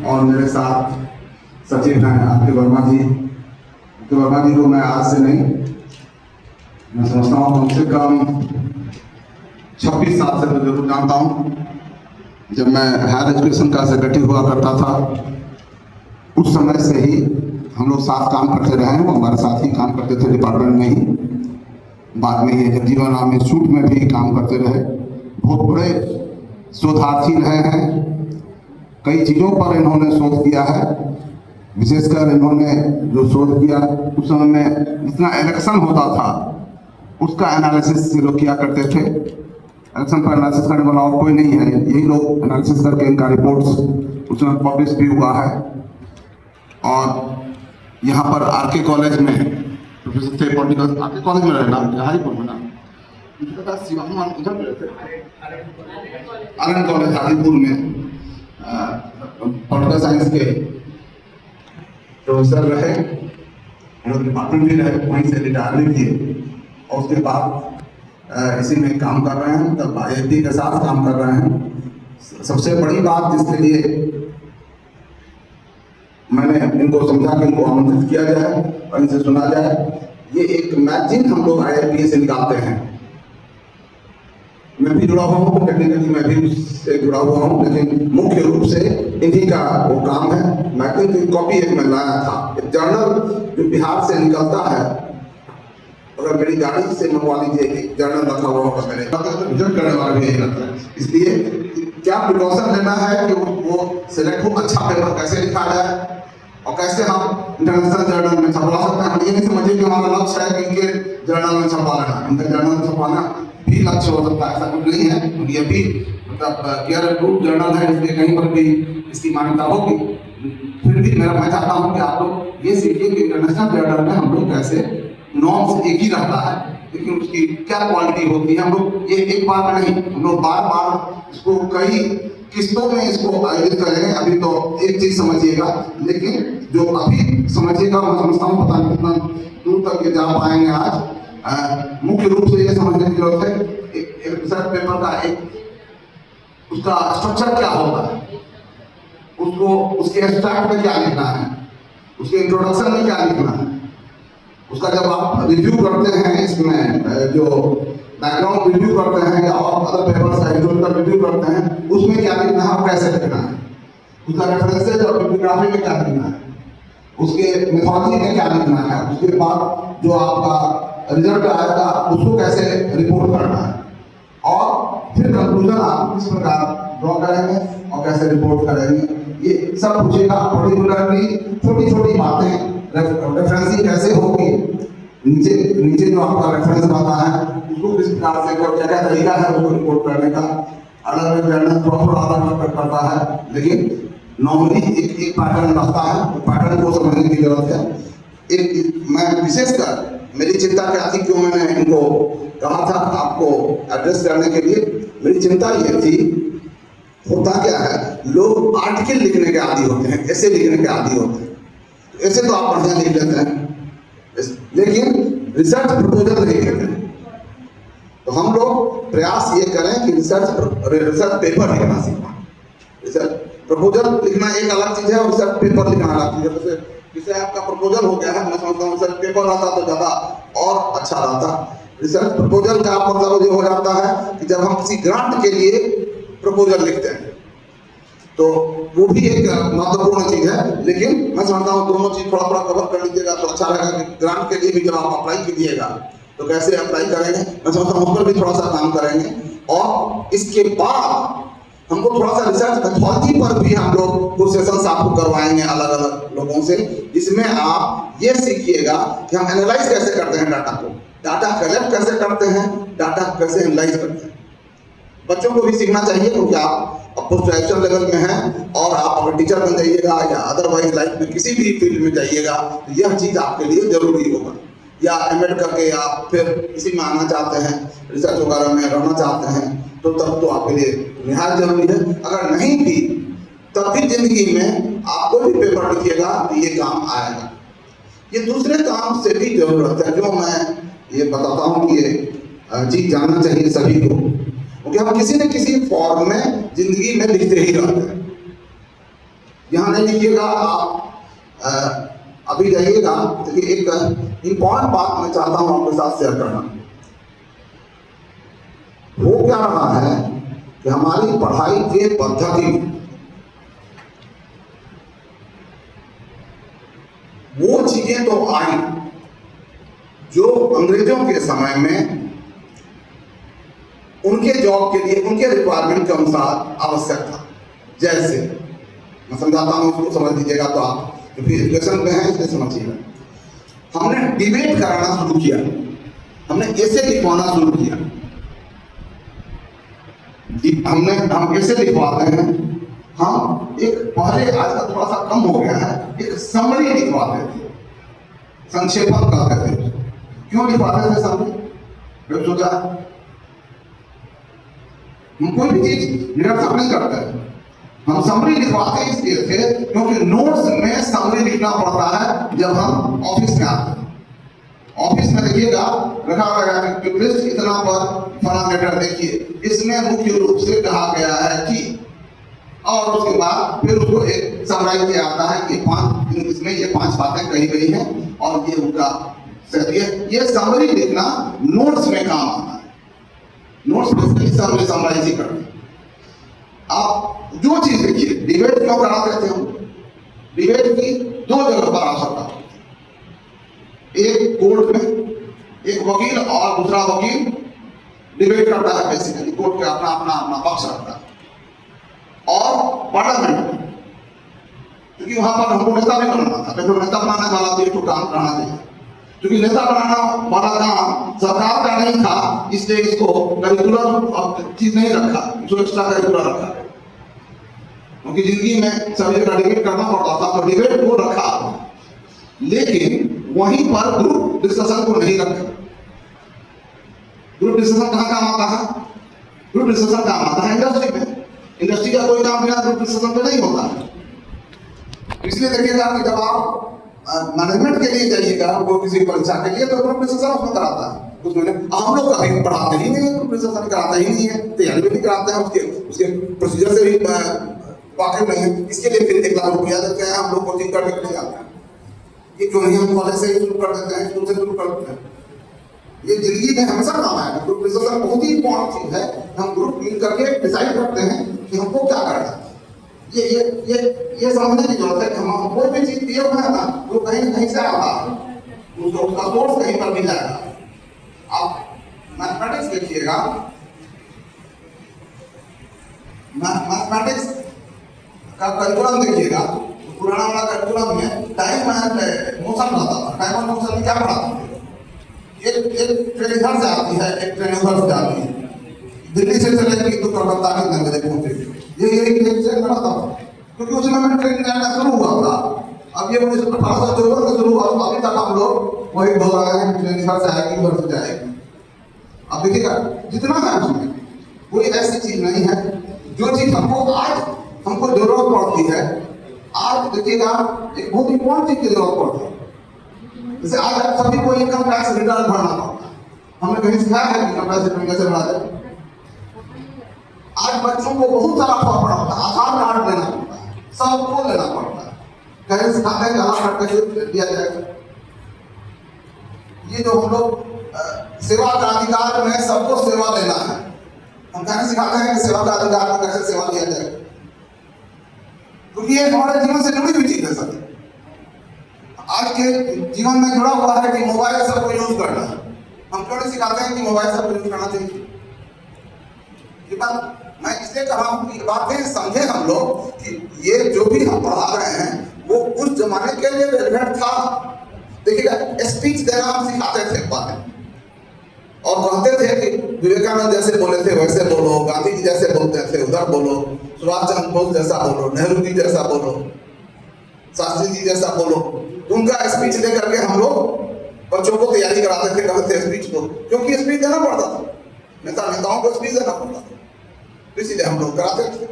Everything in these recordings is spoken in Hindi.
और मेरे साथ सचिव हैं आर के वर्मा जी। आर के वर्मा जी को मैं आज से नहीं, मैं समझता हूँ कम से कम 26 साल से मैं जरूर जानता हूँ। जब मैं हायर एजुकेशन का सेक्रेटरी हुआ करता था उस समय से ही हम लोग साथ काम करते रहे हैं। वो हमारे साथ ही काम करते थे डिपार्टमेंट में ही, बाद में ये जगजीवन राम इंस्टीट्यूट में भी काम करते रहे। बहुत बड़े शोधार्थी रहे हैं, कई चीज़ों पर इन्होंने शोध किया है। विशेषकर इन्होंने जो शोध किया उस समय में जितना इलेक्शन होता था उसका एनालिसिस ये लोग किया करते थे। इलेक्शन पर एनालिसिस करने वाला और कोई नहीं है, यही लोग एनालिसिस करके इनका रिपोर्ट्स उसमें पब्लिश भी हुआ है। और यहाँ पर आरके कॉलेज में प्रोफेसर थे पॉलिटिकल, आरके कॉलेज में रहना हाजीपुर में ना, आनंद कॉलेज हाजीपुर में पॉलिटिकल साइंस के प्रोफेसर रहे, डिपार्टमेंट भी रहे, वहीं से रिटायर भी किए और उसके बाद इसी में काम कर रहे हैं। तब IIT के साथ काम कर रहे हैं। सबसे बड़ी बात जिसके लिए मैंने इनको समझा कि इनको आमंत्रित किया जाए और इनसे सुना जाए, ये एक मैगजीन हम लोग IIT से निकालते हैं। मैं भी जुड़ा हुआ हूँ, टेक्निकली मैं भी उससे जुड़ा हुआ हूँ, लेकिन मुख्य रूप से इन्हीं का वो काम है। मैगजीन की कॉपी एक मैं लाया था, एक जर्नल जो बिहार से निकलता है, अगर मेरी गाड़ी से मंगवा लीजिए, एक जर्नल रखा हुआ होगा मेरे, तो विजिट करने वाला भी यही लगता है। इसलिए क्या प्रिकॉशन लेना है कि वो सिलेक्ट हो, अच्छा पेपर कैसे लिखा जाए और कैसे हम इंटरनेशनल जर्नल में छपवा सकते हैं। ये नहीं समझिए कि हमारा लक्ष्य है कि इनके जर्नल में छपवा लेना, इनका जर्नल छपवाना भी लक्ष्य हो सकता है, ऐसा कुछ नहीं है। ये भी मतलब केयर अप्रूव्ड जर्नल है, इसलिए कहीं पर भी इसकी मान्यता होगी। फिर भी मैं चाहता हूँ कि आप लोग ये सीखिए कि इंटरनेशनल जर्नल में हम लोग कैसे नॉर्म्स एक ही रहता है, लेकिन उसकी क्या क्वालिटी होती है। हम लोग ये एक बार में नहीं, हम लोग बार बार इसको कई किस्तों में इसको आयोजित करेंगे। अभी तो एक चीज समझिएगा, लेकिन जो अभी समझिएगा मैं समझता हूँ पता नहीं कितना दूर तक ये जा पाएंगे आज। मुख्य रूप से ये समझने की जरूरत है एक रिसर्च पेपर का एक उसका स्ट्रक्चर क्या होता है, उसको उसके एब्स्ट्रैक्ट में क्या लिखना है, उसके इंट्रोडक्शन में क्या लिखना है, उसका जब आप रिव्यू करते हैं, इसमें जो बैकग्राउंड रिव्यू करते हैं या और अदर पेपर्स का हिस्टोरिकल रिव्यू करते हैं, उसमें क्या लिखना है और कैसे लिखना है, उसका रेफरेंसेज और बिब्लियोग्राफी में क्या लिखना है, उसके मेथोडोलॉजी में क्या लिखना है, उसके बाद जो आपका रिजल्ट आएगा उसको कैसे रिपोर्ट करना है, और फिर कंक्लूजन आप किस प्रकार ड्रॉ करेंगे और कैसे रिपोर्ट करेंगे, ये सब पूछेगा। पर्टिकुलरली छोटी छोटी बातें, रेफरेंसिंग कैसे होगी, नीचे जो आपका रेफरेंस आता है उसको किस प्रकार से क्या क्या तरीका है उसको रिपोर्ट करने का। अलग अलग जर्नल थोड़ा अलग करता है, लेकिन नॉर्मली एक पैटर्न रहता है, पैटर्न को समझने की जरूरत है। एक मैं विशेषकर मेरी चिंता क्या थी, क्यों मैंने इनको कहा था आपको एड्रेस करने के लिए, मेरी चिंता ये थी, होता क्या है लोग आर्टिकल लिखने के आदी होते हैं, ऐसे लिखने के आदी होते हैं, ऐसे तो आप बढ़िया लिख लेते हैं, लेकिन रिसर्च प्रपोजल नहीं लिखते हैं। तो हम लोग प्रयास ये करें कि रिसर्च पेपर लिखना सीखें। रिसर्च प्रपोजल लिखना एक अलग चीज है और रिसर्च पेपर लिखना अलग चीज है। जैसे आपका प्रपोजल हो गया है, मैं समझता हूँ रिसर्च पेपर आता तो ज्यादा और अच्छा रहता। रिसर्च प्रपोजल का मतलब ये हो जाता है कि जब हम किसी ग्रांट के लिए प्रपोजल लिखते हैं तो वो भी एक महत्वपूर्ण चीज है, लेकिन मैं समझता हूँ दोनों चीज थोड़ा थोड़ा कवर कर लीजिएगा तो अच्छा रहेगा। कि ग्रांट के लिए भी जब आप अप्लाई कीजिएगा तो कैसे अप्लाई करेंगे, मैं समझता हूँ उस पर भी थोड़ा सा काम करेंगे। और इसके बाद हमको थोड़ा सा रिसर्च मेथोडोलॉजी पर भी हम लोग कुछ सेशंस आपको करवाएंगे अलग अलग लोगों से, जिसमें आप ये सीखिएगा कि हम एनालाइज कैसे करते हैं डाटा को, डाटा कलेक्ट कैसे करते हैं, डाटा कैसे एनालाइज करते हैं। बच्चों को भी सीखना चाहिए, क्योंकि आप पोस्ट ग्रेजुएशन लेवल में हैं और आप अगर टीचर बन जाइएगा या अदरवाइज लाइफ में किसी भी फील्ड में जाइएगा तो यह चीज़ आपके लिए जरूरी होगा। या एमएड करके आप फिर इसी में आना चाहते हैं, रिसर्च वगैरह में रहना चाहते हैं, तो तब तो आपके लिए निहायत जरूरी है। अगर नहीं भी तब भी जिंदगी में आपको भी पेपर लिखिएगा तो ये काम आएगा। ये दूसरे काम से भी जरूरत है, जो मैं ये बताता हूँ कि ये चीज जानना चाहिए सभी को, क्योंकि हम किसी न किसी फॉर्म में जिंदगी में लिखते ही रहते हैं। यहाँ नहीं लिखिएगा, आप अभी जाइएगा। देखिए एक इम्पॉर्टेंट बात मैं चाहता हूँ आपके साथ शेयर करना। हो क्या रहा है कि हमारी पढ़ाई के पद्धति वो चीजें तो आई जो अंग्रेजों के समय में उनके जॉब के लिए, उनके रिक्वायरमेंट के अनुसार आवश्यक था। जैसे मैं समझाता हूँ, इसको समझ लीजिएगा तो आप क्योंकि एजुकेशन में है इसलिए समझिएगा। हमने डिबेट कराना शुरू किया, हमने ऐसे लिखवाना शुरू किया। हम ऐसे लिखवाते हैं, हम एक पहले, आजकल थोड़ा सा कम हो गया है, एक समरी लिखवाते थे, संक्षेपण करते थे। क्यों लिखवाते थे समरी? सोचा हम कोई भी चीज निरर्थक नहीं करते, हम समरी लिखवाते इसलिए थे क्योंकि नोट्स में समरी लिखना पड़ता है जब हम ऑफिस में आते हैं। ऑफिस में देखिएगा रखा गया है कि पृष्ठ इतना पर फला लेटर देखिए, इसमें मुख्य रूप से कहा गया है कि, और उसके बाद फिर उसको एक समराइज किया आता है कि इसमें ये 5 बातें कही गई हैं और ये उनका ये समरी लिखना नोट्स में काम आता है। नोट्स बेसिकली समरी समराइज ही करते हैं। आप जो चीज देखिए, डिबेट क्यों कराते थे हम? डिबेट की 2 जगह पर आवश्यकता होती है, एक कोर्ट में, एक वकील और दूसरा वकील डिबेट करता है। बेसिकली कोर्ट का अपना पक्ष रखता है। और पार्लियामेंट में, क्योंकि वहां पर हमको नेता भी बनाना था, तो नेता बनाने वाला तो एक काम करना चाहिए। क्योंकि नेता बनाना वाला काम सरकार का नहीं था, इसलिए इसको करिकुलर चीज नहीं रखा, इसको एक्स्ट्रा करिकुलर रखा। क्योंकि जिंदगी में सभी जगह डिबेट करना पड़ता था, तो डिबेट को रखा, लेकिन वहीं पर ग्रुप डिस्कशन को नहीं रखा। ग्रुप डिस्कशन कहाँ काम आता है? ग्रुप डिस्कशन काम आता है इंडस्ट्री में। इंडस्ट्री का कोई काम बिना ग्रुप डिस्कशन पे नहीं होता है। इसलिए देखिएगा कि जब आप मैनेजमेंट के लिए जाइएगा, वो किसी परीक्षा के लिए, तो ग्रुप डिस्कशन उसमें कराता है। उसमें हम लोग कभी पढ़ाते ही नहीं है, ग्रुप डिस्कशन कराते ही नहीं है, तैयारी भी नहीं कराते हैं, उसके प्रोसीजर से भी वाकिफ नहीं है। इसके लिए फिर 1 लाख रुपया देते हैं, हम लोग कोचिंग करने के लिए जाते हैं। ये क्यों नहीं हम कॉलेज से शुरू कर देते हैं, स्कूल से शुरू कर देते हैं? ये जिंदगी में हमेशा काम आएगा। ग्रुप डिस्कशन बहुत ही इंपॉर्टेंट चीज है। हम ग्रुप मिल करके डिसाइड करते हैं कि हमको क्या करना है। ये समझने की जरूरत है कि हम कोई भी चीज दिए हुए है ना, वो कहीं न कहीं से आता है, उसका सोर्स कहीं पर मिल जाएगा। आप मैथमेटिक्स देखिएगा, मैथमेटिक्स का करिकुलम देखिएगा, पुराना वाला करिकुलम में टाइम एंड मोशन रहता था। टाइम एंड मोशन में क्या पढ़ाते थे? एक ट्रेन इधर से आती है, एक ट्रेन उधर से जाती है, दिल्ली से चलेगी तो कलकत्ता कितने बजे पहुंचेगी, ये ट्रेन बना था। क्योंकि उस समय ट्रेन जाना शुरू हुआ था। अब ये 1854 से शुरू हुआ, तो अभी तक हम लोग वही बोल रहे हैं कि ट्रेन इधर से आएगी, उधर से जाएगी। अब देखिएगा जितना है उसमें कोई ऐसी चीज नहीं है जो चीज हमको जरूरत पड़ती है। आज देखिएगा एक बहुत इंपॉर्टेंट चीज की जरूरत पड़ती है। जैसे आज सभी को इनकम टैक्स रिटर्न भरना पड़ता है। हमने कहीं सिखाया है कि इनकम टैक्स रिटर्न कैसे भरा जाए? आज बच्चों को बहुत सारा फॉर्म भरना होता है, आधार कार्ड लेना पड़ता है, सबको लेना पड़ता है। कहीं सिखाते हैं कि आधार कार्ड कैसे दिया जाएगा। ये जो हम लोग सेवा का अधिकार में सबको सेवा देना है, हम कहीं सिखाते हैं कि सेवा का अधिकार में कैसे सेवा दिया जाए, क्योंकि ये हमारे जीवन से जुड़ी हुई चीज है। सर आज के जीवन में जुड़ा हुआ है कि मोबाइल सबको यूज करना है। हम क्यों नहीं सिखाते हैं कि मोबाइल सबको यूज करना चाहिए? ये बात मैं इसलिए कह रहा हूं कि बातें समझे हम लोग कि ये जो भी हम पढ़ा रहे हैं वो उस जमाने के लिए रेलेवेंट था। देखिएगा स्पीच देना हम सिखाते थे बातें, और कहते थे कि विवेकानंद जैसे बोले थे वैसे बोलो, गांधी जी जैसे बोलते थे उधर बोलो, सुभाष चंद्र बोस जैसा बोलो, नेहरू जी जैसा बोलो, शास्त्री जी जैसा बोलो। उनका स्पीच लेकर के हम लोग बच्चों को तैयारी कराते थे, कहते थे स्पीच दो, क्योंकि स्पीच देना पड़ता था, नेताओं को स्पीच देना पड़ता था, इसलिए हम लोग कराते थे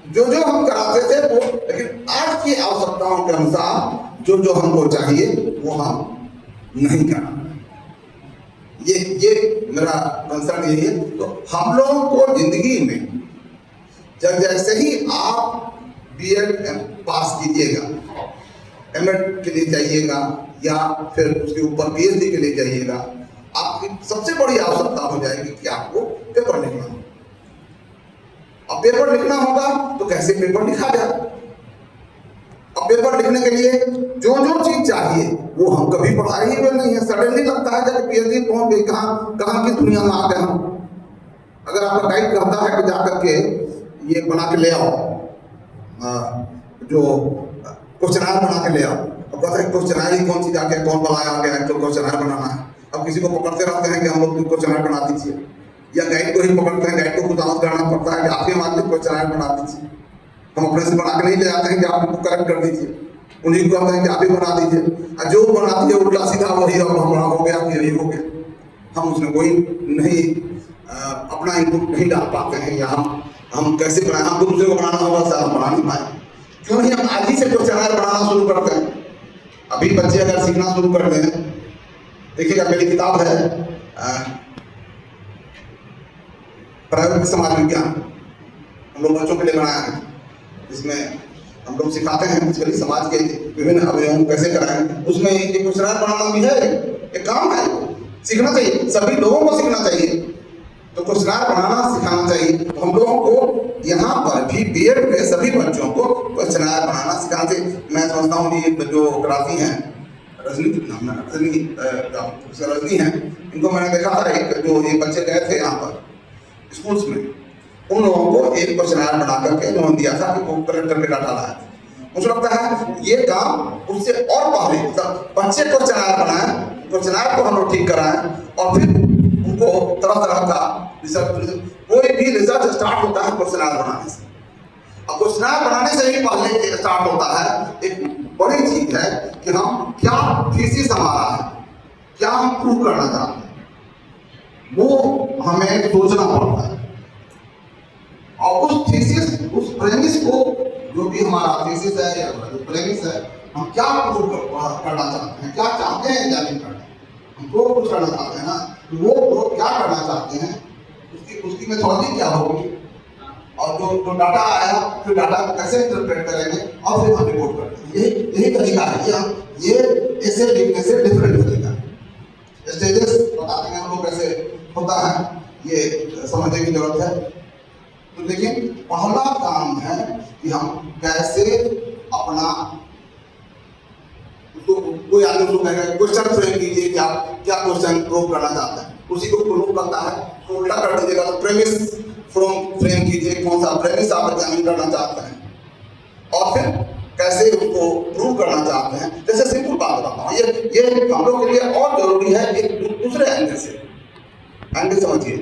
जो हम कराते थे वो। लेकिन आज की आवश्यकताओं के अनुसार जो हमको चाहिए वो हम नहीं करा। ये मेरा कंसर्न यही है। तो हम लोगों को जिंदगी में जब जैसे ही आप बीएड पास कीजिएगा, एमएड के लिए जाइएगा या फिर उसके ऊपर पीएचडी के लिए जाइएगा, आपकी सबसे बड़ी आवश्यकता हो जाएगी कि आपको पेपर लिखना हो। अब पेपर लिखना होगा तो कैसे पेपर लिखा जाए। अब पेपर लिखने के लिए जो जो चीज चाहिए वो हम कभी पढ़ाई ही में नहीं है। सडनली लगता है जब पीएचडी पहुंच गई, कहाँ की दुनिया में आ गए हम। अगर आपका गाइड कहता है कि जाकर के ये बना के ले आओ, जो क्वेश्चनर बना के ले आओ, अब कहते हैं क्वेश्चनर ही कौन सी जाके कौन बनाया आ गया तो क्वेश्चनर बनाना है। अब किसी को पकड़ते रहते हैं कि हम लोग क्वेश्चनर बना दीजिए, या गाइड को ही पकड़ते हैं, गाइड को खुदावत करना पड़ता है कि आप ही हमारे लिए क्वेश्चनर बना दीजिए। हम अपने से बना के नहीं ले जाते हैं कि आप उनको करेक्ट कर दीजिए, उन्हीं को कहते हैं कि आप ही बना दीजिए। जो बना दीजिए उल्टा सीधा वही अब हमारा हो गया, यही हो गया। हम उसमें कोई नहीं अपना इनपुट नहीं डाल पाते हैं, या हम कैसे बनाए, हमको दूसरे को बनाना होगा सर, हम बना नहीं पाए। क्यों नहीं हम आज ही से क्वेश्चनर बनाना शुरू करते हैं। अभी बच्चे अगर सीखना शुरू करते हैं, देखिएगा मेरी किताब है प्रायोगिक समाज विज्ञान, हम लोग बच्चों के लिए बनाया है। इसमें हम लोग सिखाते हैं समाज के विभिन्न अवयवों कैसे कराएं। उसमें एक क्वेश्चनर बनाना भी है, एक काम है, सीखना चाहिए, सभी लोगों को सीखना चाहिए। तो क्वेश्चनर बनाना सिखाना चाहिए। तो हम लोगों को यहाँ पर भी बीएड में सभी बच्चों को क्वेश्चनर बनाना सिखाना चाहिए। मैं समझता हूँ कि जो क्रांति है रजनी है, इनको मैंने देखा था, एक जो ये बच्चे गए थे यहाँ पर स्कूल्स में, उन लोगों को एक क्वेश्चनर बना करके उन्होंने दिया था कि वो कलेक्ट करके डाटा लाया था। मुझे लगता है ये काम उससे और पहले बच्चे क्वेश्चनर बनाए, क्वेश्चनर को हम लोग ठीक कराएं और फिर उनको तरह तरह का रिसर्च, कोई भी रिसर्च स्टार्ट होता है क्वेश्चनर बनाने से। अब क्वेश्चनर बनाने से ही पहले स्टार्ट होता है एक बड़ी चीज है कि हम क्या थीसिस हमारा है, क्या हम प्रूव करना चाहते हैं, वो हमें सोचना पड़ता है। और उस थीसिस, उस प्रेमिस को, जो भी हमारा थीसिस है या जो प्रेमिस है, हम क्या प्रूव करना चाहते हैं, क्या चाहते हैं एग्जामिन करना, हम प्रूव कुछ करना चाहते हैं ना, वो प्रूव क्या करना चाहते हैं, उसकी मेथोडोलॉजी क्या होगी, और जो डाटा आया फिर डाटा को कैसे इंटरप्रेट करेंगे और फिर हम रिपोर्ट करते हैं। यही तरीका है, ये ऐसे लिखने से डिफरेंट तरीका है। स्टेजेस बताते हैं हम लोग कैसे होता है, ये समझने की जरूरत है। तो लेकिन पहला काम है कि हम कैसे अपना, तो कोई आदमी उसको कहेगा क्वेश्चन फ्रेम कीजिए कि आप क्या क्वेश्चन प्रूव करना चाहते हैं, उसी को प्रूव करता है तो उल्टा कर दीजिएगा, तो प्रेमिस फ्रेम कीजिए, कौन सा प्रेमिस आप एग्जामिन करना चाहते हैं और फिर कैसे उसको प्रूव करना चाहते हैं। जैसे सिंपल बात बताता हूँ, ये हम लोग के लिए और जरूरी है एक दूसरे एंगल से, एंगल समझिए।